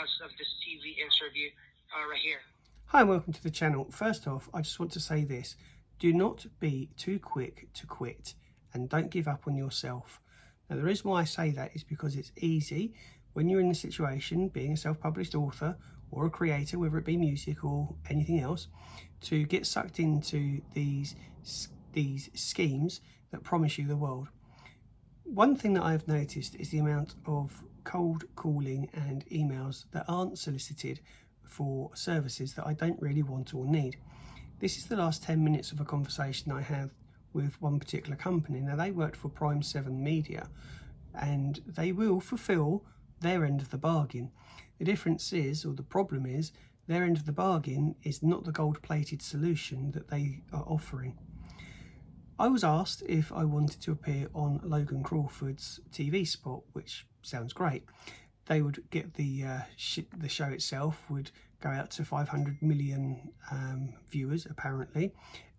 pause of this TV interview right here. Hi and welcome to the channel. First off, I just want to say this. Do not be too quick to quit and don't give up on yourself. Now, the reason why I say that is because it's easy when you're in the situation, being a self-published author or a creator, whether it be music or anything else, to get sucked into these schemes that promise you the world. One thing that I've noticed is the amount of cold calling and emails that aren't solicited for services that I don't really want or need. This is the last 10 minutes of a conversation I had with one particular company. Now, they worked for Prime 7 Media and they will fulfill their end of the bargain. The difference is, or the problem is, their end of the bargain is not the gold-plated solution that they are offering. I was asked if I wanted to appear on Logan Crawford's TV spot, which sounds great. They would get the show itself would go out to 500 million viewers apparently,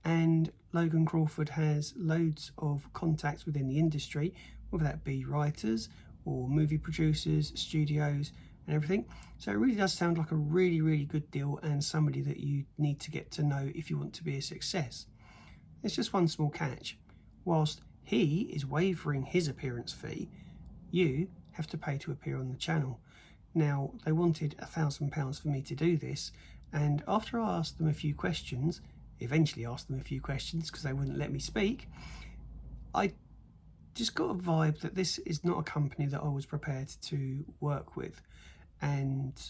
and Logan Crawford has loads of contacts within the industry, whether that be writers or movie producers, studios and everything. So it really does sound like a really good deal and somebody that you need to get to know if you want to be a success. There's just one small catch. Whilst he is waiving his appearance fee, you have to pay to appear on the channel. Now, they wanted £1,000 for me to do this, and after I asked them a few questions, eventually asked them a few questions because they wouldn't let me speak, I just got a vibe that this is not a company that I was prepared to work with. And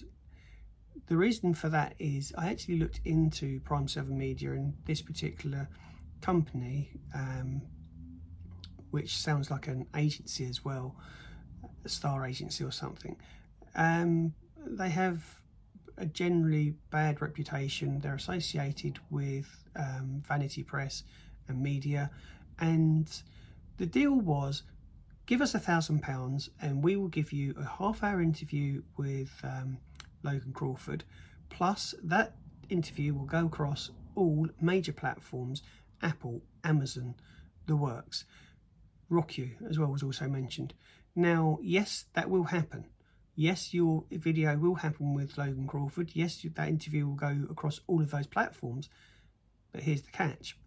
the reason for that is I actually looked into Prime 7 Media and this particular company, which sounds like an agency as well, a star agency or something. They have a generally bad reputation. They're associated with vanity press and media, and the deal was, give us £1,000 and we will give you a half-hour interview with Logan Crawford, plus that interview will go across all major platforms, Apple, Amazon, the works. Roku as well was also mentioned. Now, yes, that will happen. Yes, your video will happen with Logan Crawford. Yes, that interview will go across all of those platforms. But here's the catch.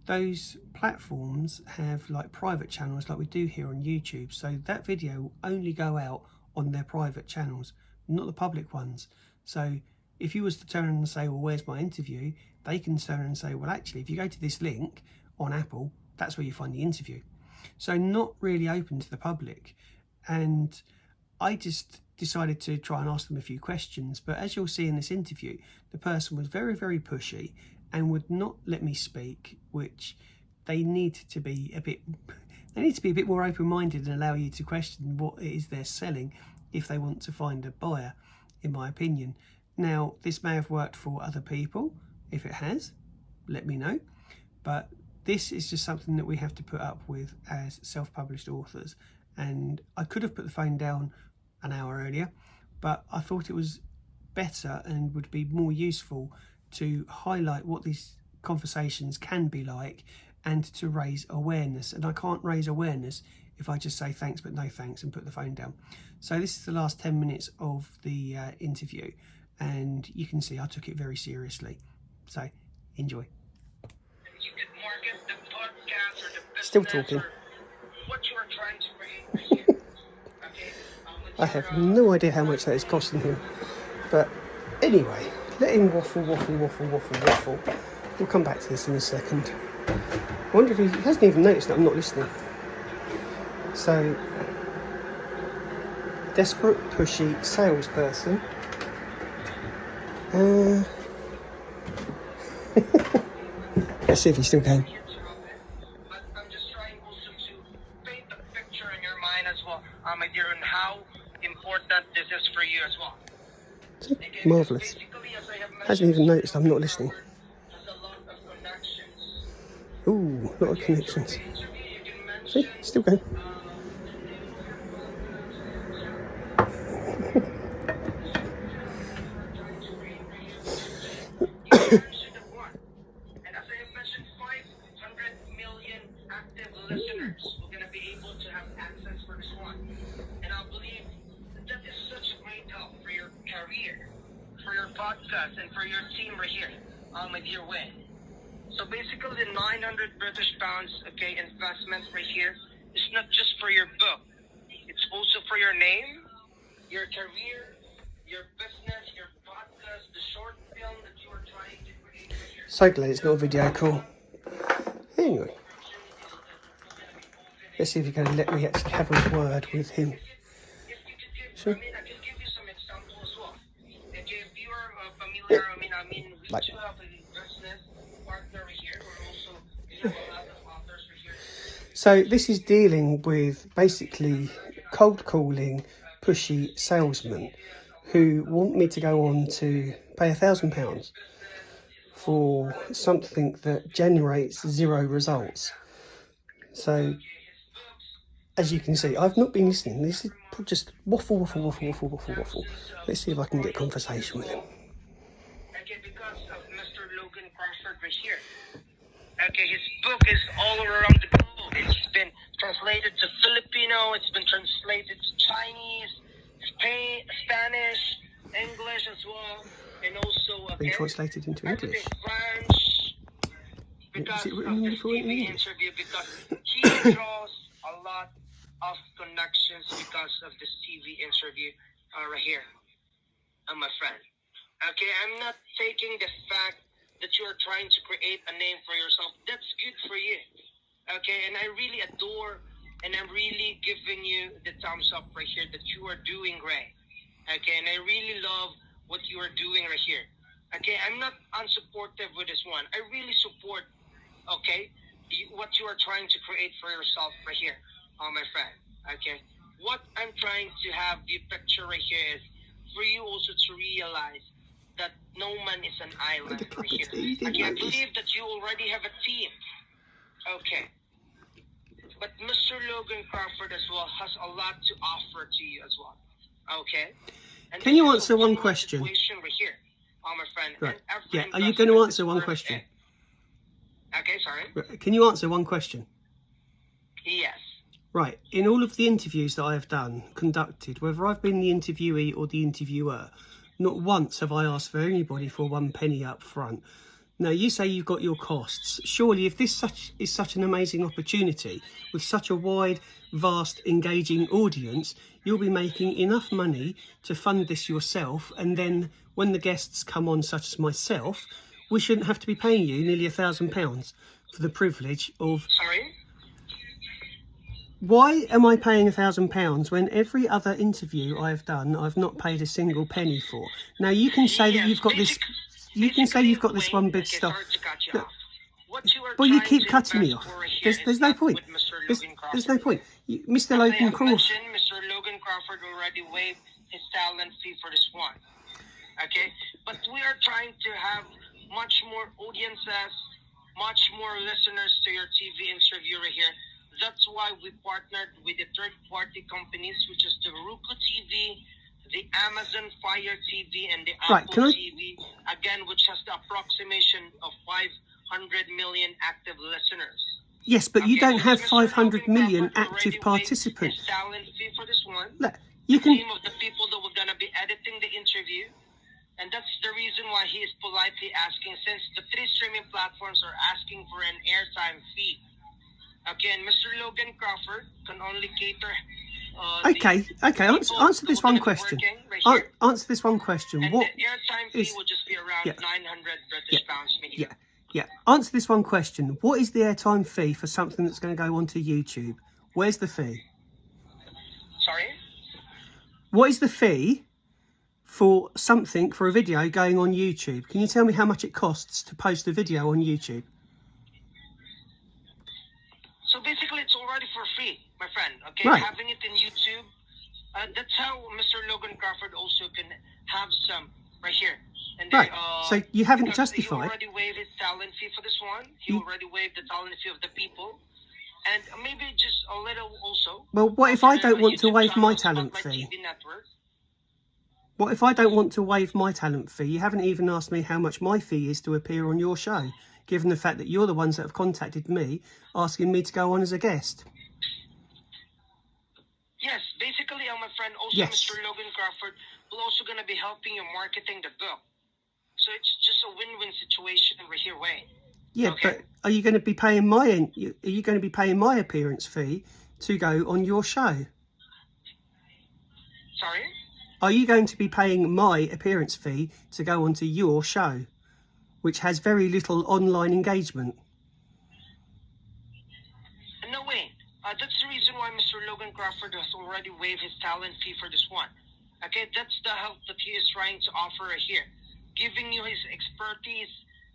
Those platforms have like private channels like we do here on YouTube. So that video will only go out on their private channels, not the public ones. So if you was to turn and say, well, where's my interview? They can turn and say, well, actually, if you go to this link on Apple, that's where you find the interview. So not really open to the public. And I just decided to try and ask them a few questions. But as you'll see in this interview, the person was very pushy and would not let me speak, which they need to be a bit more open-minded and allow you to question what it is they're selling if they want to find a buyer, in my opinion. Now, this may have worked for other people. If it has, let me know. But this is just something that we have to put up with as self-published authors. And I could have put the phone down an hour earlier, but I thought it was better and would be more useful to highlight what these conversations can be like and to raise awareness. And I can't raise awareness if I just say thanks but no thanks and put the phone down. So this is the last 10 minutes of the interview, and you can see I took it very seriously. So enjoy. You could market the podcast or the business. Still talking. What you are trying to create. Okay. I have no idea how much that is costing him. But anyway, let him waffle. We'll come back to this in a second. I wonder if he hasn't even noticed that I'm not listening. So, desperate, pushy salesperson. Let's see if he's still going. But I'm just trying also to paint the picture in your mind as well, my dear, and how important this is for you as well. Again, Marvellous. basically, as I have mentioned, Hasn't even noticed I'm not listening. has a lot of connections. Ooh, a lot of connections. You can mention, See, still going. listeners who are going to be able to have access for this one. And I believe that is such a great help for your career, for your podcast, and for your team right here, my dear Wayne. So basically, the 900 British pounds, okay, investment right here is not just for your book. It's also for your name, your career, your business, your podcast, the short film that you are trying to create right here. So glad it's not a video call. Anyway, let's see if you're going to let me actually have a word with him. Sure. I can give you some examples as well. Okay, if you are familiar, we Like- do have a business partner right here, or also we have a lot of authors right here. So this is dealing with basically cold calling, pushy salesmen who want me to go on to pay £1,000 for something that generates 0 results. So, as you can see, I've not been listening. This is just waffle. Let's see if I can get conversation with him. Okay, because of Mr. Logan Crawford right here. Okay, his book is all around the globe. It's been translated to Filipino, it's been translated to Chinese, Spanish, English as well, and also Been translated into English. French. Because Is it of written in this fluent TV English? interview, because he draws a lot of connections because of this TV interview right here, my friend. Okay, I'm not taking the fact that you are trying to create a name for yourself. That's good for you. Okay, and I really adore and I'm really giving you the thumbs up right here that you are doing great. Okay, and I really love what you are doing right here. Okay, I'm not unsupportive with this one. I really support, okay, what you are trying to create for yourself right here, my friend. Okay, what I'm trying to have you picture right here is for you also to realize that no man is an island right here. Okay, I believe that you already have a team. Okay. But Mr. Logan Crawford as well has a lot to offer to you as well. Okay? And Can you this is answer a one win-win question? situation right here, my friend. Right. And every Yeah, are you going to investment answer is one worth question? it. Okay, sorry? Can you answer one question? Yes. Right, in all of the interviews that I have conducted, whether I've been the interviewee or the interviewer, not once have I asked for anybody for 1 penny up front. Now, you say you've got your costs. Surely, if this is such an amazing opportunity, with such a wide, vast, engaging audience, you'll be making enough money to fund this yourself, and then when the guests come on, such as myself, we shouldn't have to be paying you nearly £1,000 for the privilege of... Sorry? Why am I paying £1,000 when every other interview I've done, I've not paid a single penny for? Now, you can say that you've got this... You can say you've got this one big stuff. Well, you keep cutting me off. There's no point. There's no point. Mr. Logan Crawford. Mr. Logan Crawford already waived his talent fee for this one. Okay? But we are trying to have much more audiences, much more listeners to your TV interview right here. That's why we partnered with the third-party companies, which is the Roku TV, the Amazon Fire TV, and the Apple TV, again, which has the approximation of 500 million active listeners. Yes, but you don't have 500 million active participants. Talent fee for this one. Look, you can... The team of the people that were going to be editing the interview, and that's the reason why he is politely asking, since the 3 streaming platforms are asking for an airtime fee. Okay, and Mr. Logan Crawford can only cater... Okay. Answer this one question. Answer this one question. And what the airtime fee will just be around 900 British pounds minimum. Yeah. Answer this one question. What is the airtime fee for something that's going to go onto YouTube? Where's the fee? Sorry? What is the fee for something, for a video going on YouTube? Can you tell me how much it costs to post a video on YouTube? So basically, it's already for free, my friend. Okay, right. Having it in YouTube, that's how Mr. Logan Crawford also can have some right here. And right. So you haven't justified. He already waived his talent fee for this one. He already waived the talent fee of the people, and maybe just a little also. Well, what if I don't want to waive my talent fee? What if I don't want to waive my talent fee? You haven't even asked me how much my fee is to appear on your show, given the fact that you're the ones that have contacted me, asking me to go on as a guest. Yes, basically, my friend, also yes. Mr. Logan Crawford will also going to be helping you marketing the book. So it's just a win-win situation right here, Wayne. Yeah, okay? But are you going to be paying my appearance fee to go on your show? Sorry? Are you going to be paying my appearance fee to go onto your show, which has very little online engagement? No, Wayne. That's the reason why Mr. Logan Crawford has already waived his talent fee for this one. Okay, that's the help that he is trying to offer right here. Giving you his expertise,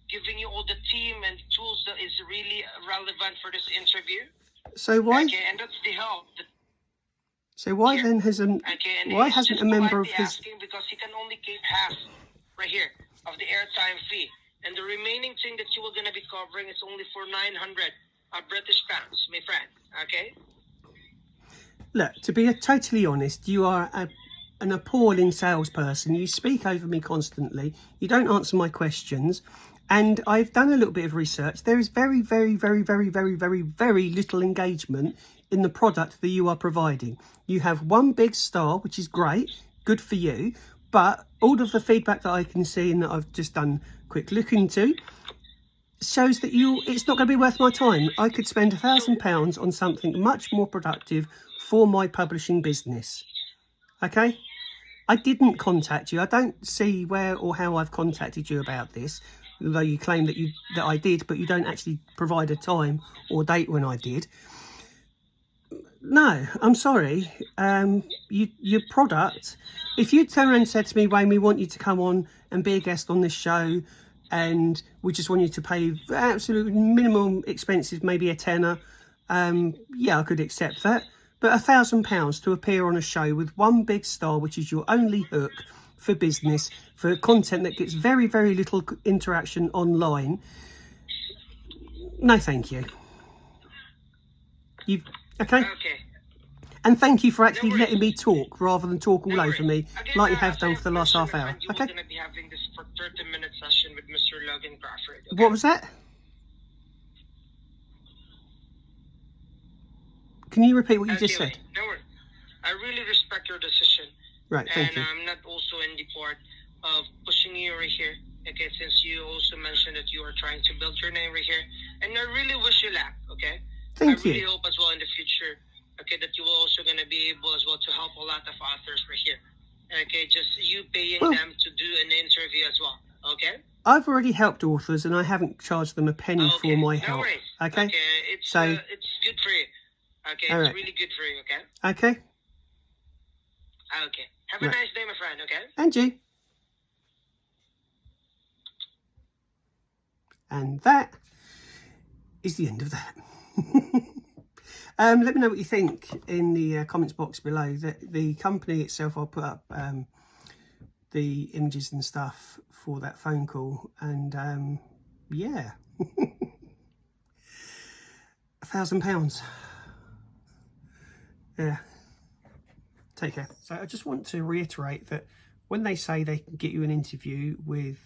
giving you all the team and tools that is really relevant for this interview. So why? Okay, and that's the help. So why then hasn't why hasn't a member of his? Asking because he can only keep half right here of the airtime fee, and the remaining thing that you were gonna be covering is only for 900 British pounds, my friend. Okay. Look, to be totally honest, you are an appalling salesperson. You speak over me constantly. You don't answer my questions. And I've done a little bit of research. There is very, very, very, very, very, very, very little engagement in the product that you are providing. You have one big star, which is great, good for you. But all of the feedback that I can see and that I've just done a quick look into shows that it's not going to be worth my time. I could spend £1,000 on something much more productive for my publishing business. Okay? I didn't contact you. I don't see where or how I've contacted you about this, although you claim that I did, but you don't actually provide a time or date when I did. No, I'm sorry. Your product, if you'd turned around and said to me, Wayne, we want you to come on and be a guest on this show, and we just want you to pay absolute minimum expenses, maybe a tenner, yeah, I could accept that. But £1,000 to appear on a show with one big star, which is your only hook for business, for content that gets very, very little interaction online. No, thank you. Okay? Okay. And thank you for actually letting me talk rather than talk all over me like you have done for the last half hour. Okay? We're going to be having this for 30-minute session with Mr. Logan Crawford. Okay? What was that? Can you repeat what you just said? No worries. I really respect your decision. Right, thank you. And I'm not also in the part of pushing you right here. Okay, since you also mentioned that you are trying to build your name right here. And I really wish you luck, okay? Thank you. I really hope as well in the future, okay, that you will also going to be able as well to help a lot of authors right here. Okay, just you paying them to do an interview as well, okay? I've already helped authors and I haven't charged them a penny for my help. No worries. Okay? It's good for you. Okay, it's really good for you, okay? Okay. Okay. Have a nice day, my friend, okay? And you. And that is the end of that. Let me know what you think in the comments box below. The company itself, I'll put up the images and stuff for that phone call. And yeah, £1,000. Yeah. Take care. So I just want to reiterate that when they say they can get you an interview with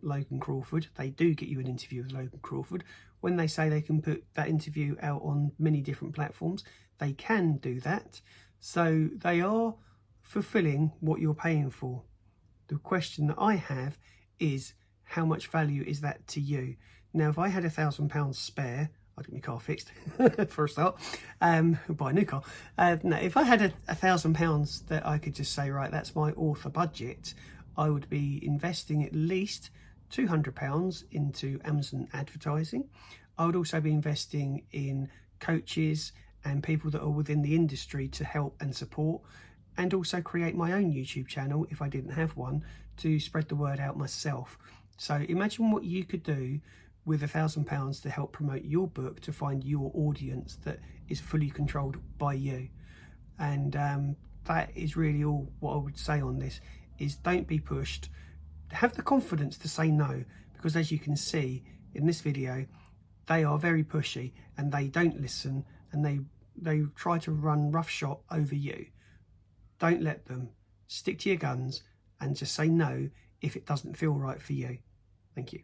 Logan Crawford, they do get you an interview with Logan Crawford. When they say they can put that interview out on many different platforms, they can do that. So they are fulfilling what you're paying for. The question that I have is, how much value is that to you? Now, if I had £1,000 spare, I'd get my car fixed for a start, buy a new car. No, if I had £1,000 that I could just say, right, that's my author budget, I would be investing at least £200 into Amazon advertising. I would also be investing in coaches and people that are within the industry to help and support, and also create my own YouTube channel if I didn't have one, to spread the word out myself. So imagine what you could do with £1,000 to help promote your book, to find your audience that is fully controlled by you. And that is really all what I would say on this, is don't be pushed. Have the confidence to say no, because as you can see in this video, they are very pushy and they don't listen, and they try to run roughshod over you. Don't let them. Stick to your guns and just say no if it doesn't feel right for you. Thank you.